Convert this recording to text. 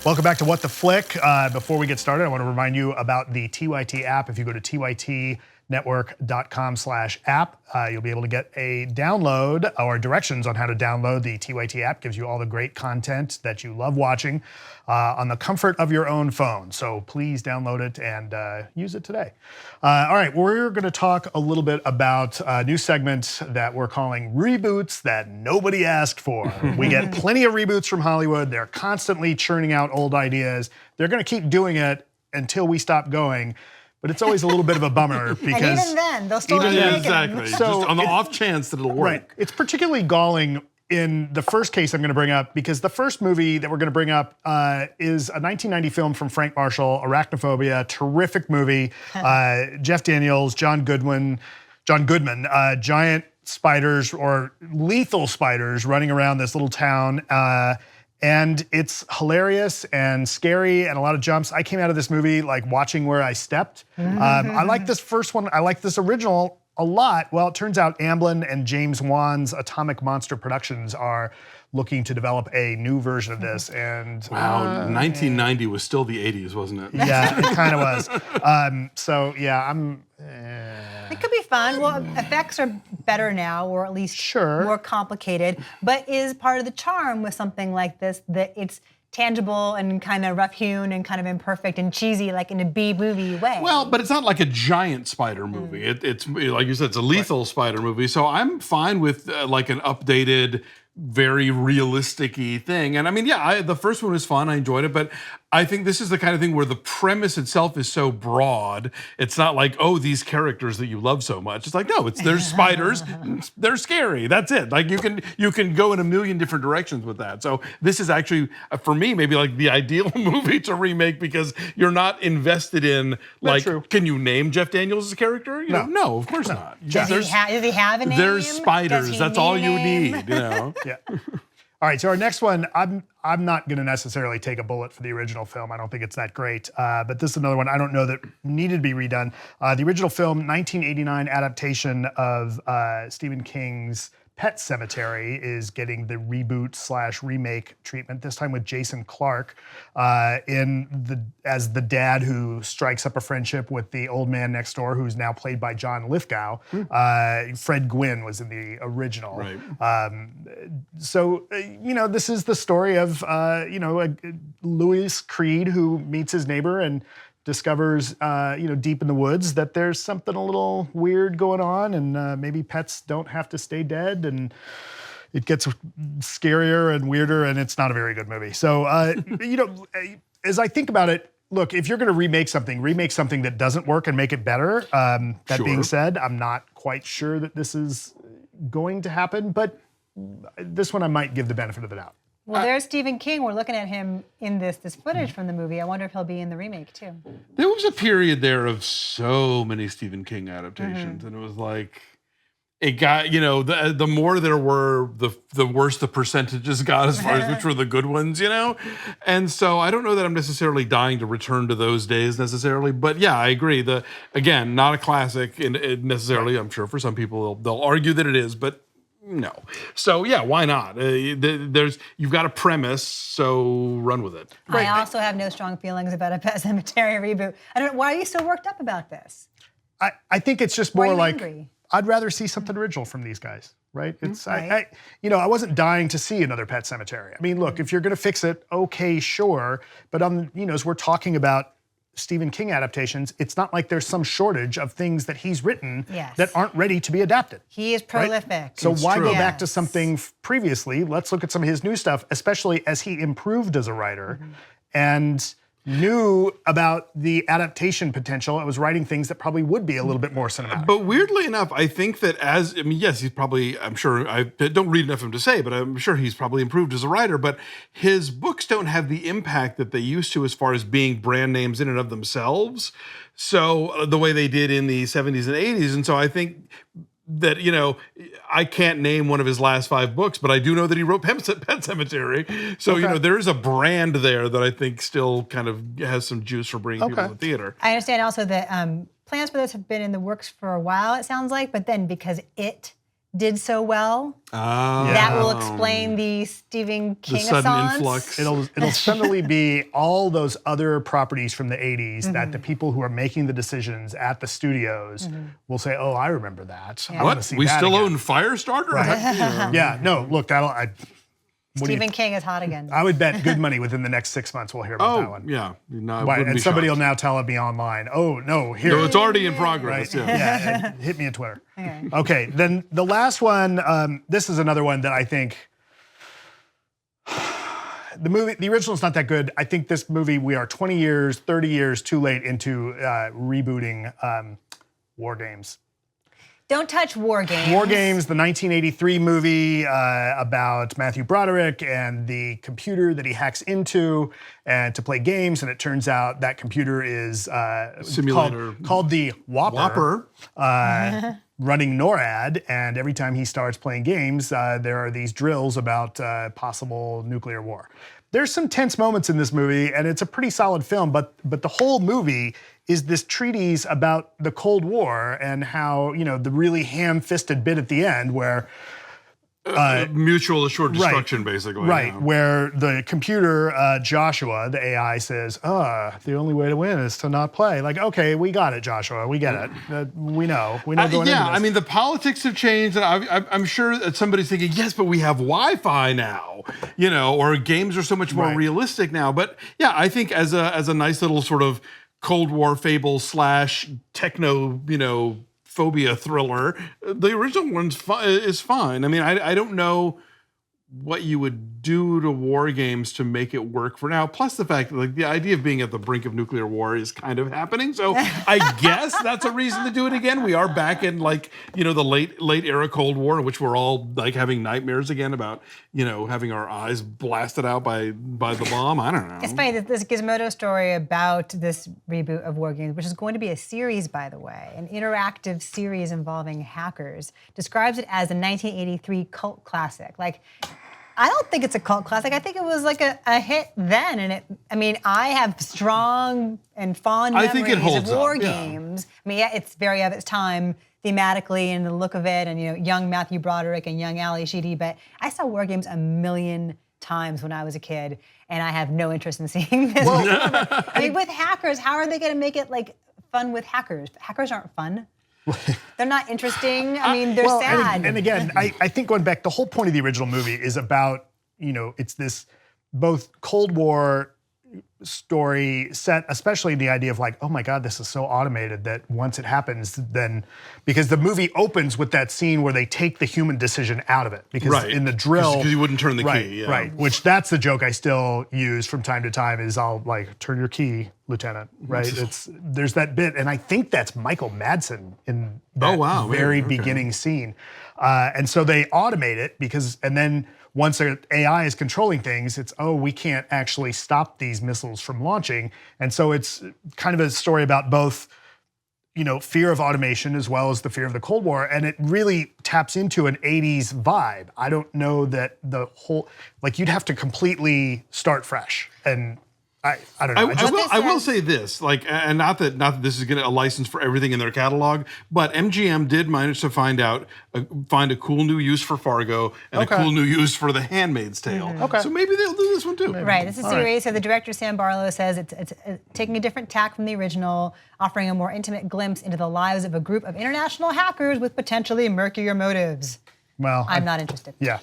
Welcome back to What the Flick. Before we get started, I want to remind you about the TYT app. If you go to tytnetwork.com/app, you'll be able to get a download or directions on how to download the TYT app. Gives you all the great content that you love watching on the comfort of your own phone. So please download it and use it today. All right, we're going to talk a little bit about a new segment that we're calling Reboots That Nobody Asked For. We get plenty of reboots from Hollywood. They're constantly churning out old ideas. They're going to keep doing it until we stop going. But it's always a little bit of a bummer because and even then, they'll still keep making exactly. So just on the off chance that it'll work. Right. It's particularly galling in the first case I'm going to bring up because the first movie that we're going to bring up is a 1990 film from Frank Marshall, Arachnophobia, terrific movie. Jeff Daniels, John Goodman, giant spiders or lethal spiders running around this little town. And it's hilarious and scary and a lot of jumps. I came out of this movie like watching where I stepped. I like this first one. I like this original a lot. Well, it turns out Amblin and James Wan's Atomic Monster Productions are looking to develop a new version of this. And wow, 1990 was still the 80s, wasn't it? Yeah, it kind of was. So yeah, It could be fun. Well, effects are better now, or at least more complicated. But is part of the charm with something like this that it's tangible and kind of rough-hewn and kind of imperfect and cheesy, like in a B-movie way. Well, but it's not like a giant spider movie. It's like you said, it's a lethal spider movie. So I'm fine with like an updated, very realistic-y thing. And I mean, yeah, the first one was fun. I enjoyed it. But I think this is the kind of thing where the premise itself is so broad. It's not like, oh, these characters that you love so much. It's like, no, there's spiders. They're scary. That's it. Like you can go in a million different directions with that. So this is actually, for me, maybe like the ideal movie to remake because you're not invested in like, can you name Jeff Daniels as a character? You know, no, of course not. Does he have a name? There's spiders. That's all you need. You know. Yeah. All right, so our next one, I'm not going to necessarily take a bullet for the original film. I don't think it's that great. But this is another one I don't know that needed to be redone. The original film, 1989 adaptation of Stephen King's Pet Sematary is getting the reboot/remake treatment, this time with Jason Clarke as the dad who strikes up a friendship with the old man next door, who's now played by John Lithgow. Fred Gwynne was in the original. Right. So, this is the story of, Louis Creed who meets his neighbor and discovers, deep in the woods that there's something a little weird going on and maybe pets don't have to stay dead and it gets scarier and weirder and it's not a very good movie. So, as I think about it, look, if you're going to remake something that doesn't work and make it better. That being said, I'm not quite sure that this is going to happen, but this one I might give the benefit of the doubt. Well, there's Stephen King. We're looking at him in this footage from the movie. I wonder if he'll be in the remake too. There was a period there of so many Stephen King adaptations, and it was like it got the more there were, the worse the percentages got as far as which were the good ones, And so I don't know that I'm necessarily dying to return to those days necessarily, but yeah, I agree. Again, not a classic necessarily. I'm sure for some people they'll argue that it is, but. No. So yeah, why not? You've got a premise, so run with it. I also have no strong feelings about a Pet Sematary reboot. I don't know, why are you so worked up about this? I think it's just more like angry? I'd rather see something original from these guys, right? It's I wasn't dying to see another Pet Sematary. I mean, look, if you're going to fix it, okay, sure, but as we're talking about Stephen King adaptations, it's not like there's some shortage of things that he's written that aren't ready to be adapted. He is prolific. Right? So why go back to something previously? Let's look at some of his new stuff, especially as he improved as a writer and knew about the adaptation potential and was writing things that probably would be a little bit more cinematic. But weirdly enough, I think that yes, he's probably, I'm sure, I don't read enough of him to say, but I'm sure he's probably improved as a writer, but his books don't have the impact that they used to as far as being brand names in and of themselves. So the way they did in the 70s and 80s. And so I think that, I can't name one of his last 5 books, but I do know that he wrote Pet Sematary. So, there is a brand there that I think still kind of has some juice for bringing people to the theater. I understand also that plans for this have been in the works for a while, it sounds like, but then because it did so well. That will explain the Stephen King sudden influx. It'll suddenly be all those other properties from the 80s that the people who are making the decisions at the studios will say, "Oh, I remember that. I want to see We that still again." own Firestarter? Right? Yeah, no, look, Stephen King is hot again. I would bet good money within the next 6 months we'll hear about that one. Yeah. No, Right, and somebody will now tell me online, "Oh, no, here." No, it's already in progress. Right? Yeah. Yeah, hit me on Twitter. Okay, then the last one, this is another one that I think, the original's not that good. I think this movie, we are 20 years, 30 years too late into rebooting War Games. Don't touch War Games. War Games, the 1983 movie about Matthew Broderick and the computer that he hacks into and to play games, and it turns out that computer is Simulator. called the Whopper. Running NORAD, and every time he starts playing games, there are these drills about possible nuclear war. There's some tense moments in this movie, and it's a pretty solid film, but the whole movie is this treatise about the Cold War and how, the really ham-fisted bit at the end where mutual assured destruction, basically. Right, Yeah. where the computer, Joshua, the AI, says, the only way to win is to not play. Like, okay, we got it, Joshua. We get it. We know going into this. I mean, the politics have changed, and I'm sure that somebody's thinking, yes, but we have Wi-Fi now, or games are so much more realistic now. But yeah, I think as a nice little sort of Cold War fable / techno, phobia thriller, the original one's is fine. I mean, I don't know what you would do to War Games to make it work for now. Plus the fact that the idea of being at the brink of nuclear war is kind of happening. So I guess that's a reason to do it again. We are back in the late era Cold War, in which we're all having nightmares again about, having our eyes blasted out by the bomb. I don't know. It's funny that this Gizmodo story about this reboot of War Games, which is going to be a series, by the way, an interactive series involving hackers, describes it as a 1983 cult classic. I don't think it's a cult classic. I think it was a hit then, and I have strong and fond memories of War Games. I mean, it's very of its time thematically and the look of it, and young Matthew Broderick and young Ali Sheedy. But I saw War Games a million times when I was a kid, and I have no interest in seeing this. I mean, with hackers, how are they going to make it fun with hackers? Hackers aren't fun. They're not interesting. I mean, they're sad. And again, I think going back, the whole point of the original movie is about, it's this both Cold War story set, especially the idea of oh my God, this is so automated that once it happens, then, because the movie opens with that scene where they take the human decision out of it. Because in the drill. Because you wouldn't turn the key. Yeah. Right, which that's the joke I still use from time to time is I'll turn your key, Lieutenant, right? There's that bit, and I think that's Michael Madsen in that very beginning scene. And so they automate it and then once an AI is controlling things, it's, we can't actually stop these missiles from launching. And so it's kind of a story about both, fear of automation as well as the fear of the Cold War. And it really taps into an 80s vibe. I don't know that the whole, you'd have to completely start fresh. And I don't know. I will say this, and not that this is a license for everything in their catalog, but MGM did manage to find a cool new use for Fargo and a cool new use for The Handmaid's Tale. Okay. So maybe they'll do this one too. Right, this is a series. So the director, Sam Barlow, says it's taking a different tack from the original, offering a more intimate glimpse into the lives of a group of international hackers with potentially murkier motives. Well, I'm not interested. Yeah.